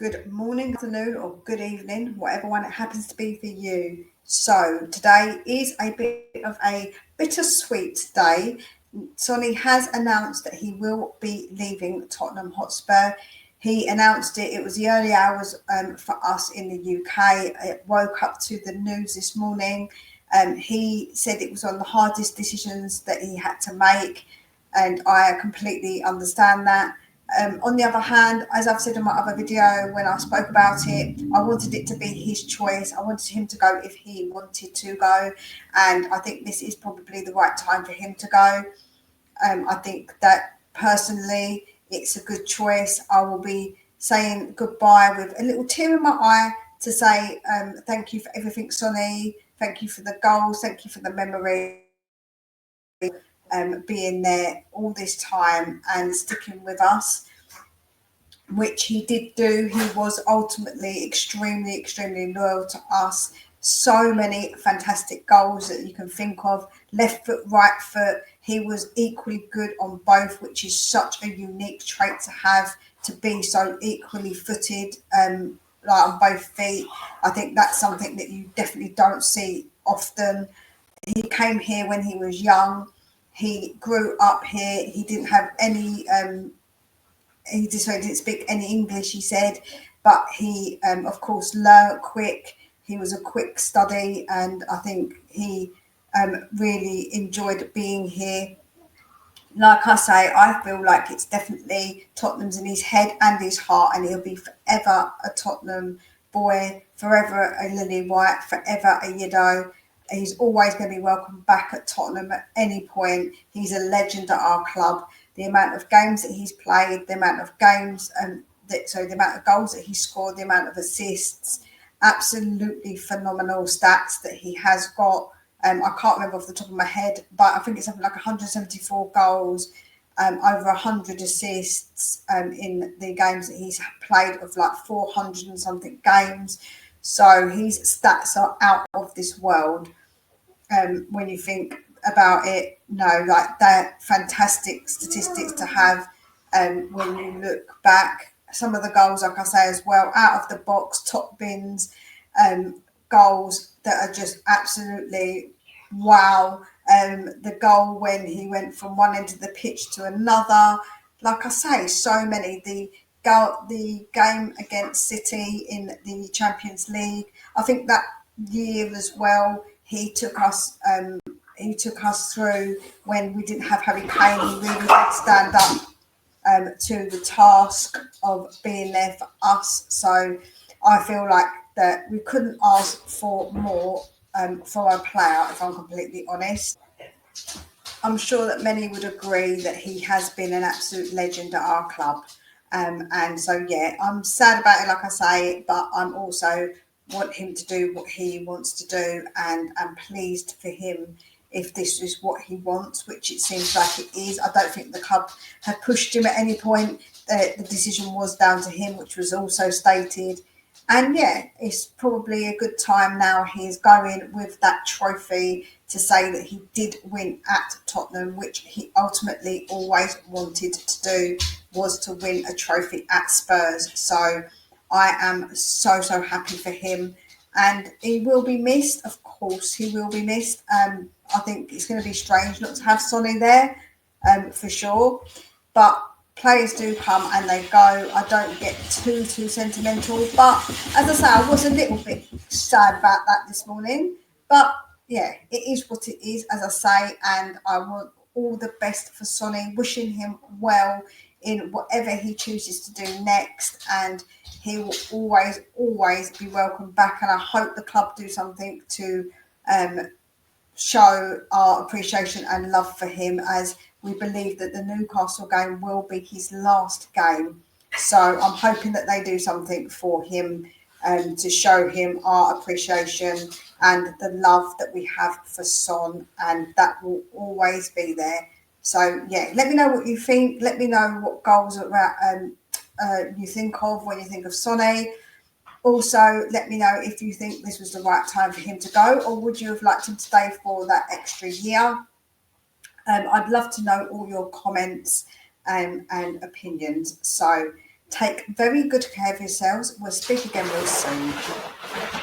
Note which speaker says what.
Speaker 1: Good morning, afternoon, or good evening, whatever one it happens to be for you. So, today is a bit of a bittersweet day. Sonny has announced that he will be leaving Tottenham Hotspur. He announced it was the early hours for us in the UK. I woke up to the news this morning. He said it was one of the hardest decisions that he had to make, and I completely understand that. On the other hand, as I've said in my other video when I spoke about it, I wanted it to be his choice. I wanted him to go if he wanted to go, and I think this is probably the right time for him to go. I think that personally, it's a good choice. I will be saying goodbye with a little tear in my eye to say thank you for everything, Sonny. Thank you for the goals. Thank you for the memory. Being there all this time and sticking with us, which he did do. He was ultimately extremely loyal to us. So many fantastic goals that you can think of. Left foot, right foot. He was equally good on both, which is such a unique trait to have, to be so equally footed, like on both feet. I think that's something that you definitely don't see often. He came here when he was young. He grew up here. He didn't have any he didn't speak any English, he said, but he, of course, learned quick. He was a quick study, and I think he really enjoyed being here. Like I say, I feel like it's definitely Tottenham's in his head and his heart, and he'll be forever a Tottenham boy, forever a Lily White, forever a Yiddo. He's always going to be welcome back at Tottenham at any point. He's a legend at our club. The amount of games that he's played, the amount of games, the amount of goals that he scored, the amount of assists, absolutely phenomenal stats that he has got. I can't remember off the top of my head, but I think it's something like 174 goals, over 100 assists in the games that he's played, of like 400 and something games. So his stats are out of this world. When you think about it, like they're fantastic statistics to have. When you look back, some of the goals, like I say as well, out of the box, top bins, goals that are just absolutely wow. The goal when he went from one end of the pitch to another, like I say, so many. The game against City in the Champions League, I think that year as well, he took us through when we didn't have Harry Kane. He really did stand up to the task of being there for us. So I feel like that we couldn't ask for more for a player, if I'm completely honest. I'm sure that many would agree that he has been an absolute legend at our club. And so, yeah, I'm sad about it, like I say, but I'm also want him to do what he wants to do, and I'm pleased for him if this is what he wants, which it seems like it is. I don't think the club have pushed him at any point. The decision was down to him, which was also stated. And yeah, it's probably a good time now. He's going with that trophy to say that he did win at Tottenham, which he ultimately always wanted to do, was to win a trophy at Spurs. So I am so happy for him, and he will be missed. Of course, he will be missed. I think it's going to be strange not to have Sonny there, for sure. But players do come and they go. I don't get too sentimental, but as I say, I was a little bit sad about that this morning. But yeah, it is what it is, as I say, and I want all the best for Sonny, wishing him well in whatever he chooses to do next, and he will always be welcome back. And I hope the club do something to show our appreciation and love for him, as we believe that the Newcastle game will be his last game. So I'm hoping that they do something for him to show him our appreciation and the love that we have for Son, and that will always be there. So yeah, let me know what you think. Let me know what goals you think of when you think of Sonny. Also, let me know if you think this was the right time for him to go, or would you have liked him to stay for that extra year? I'd love to know all your comments and opinions. So Take very good care of yourselves. We'll speak again real soon.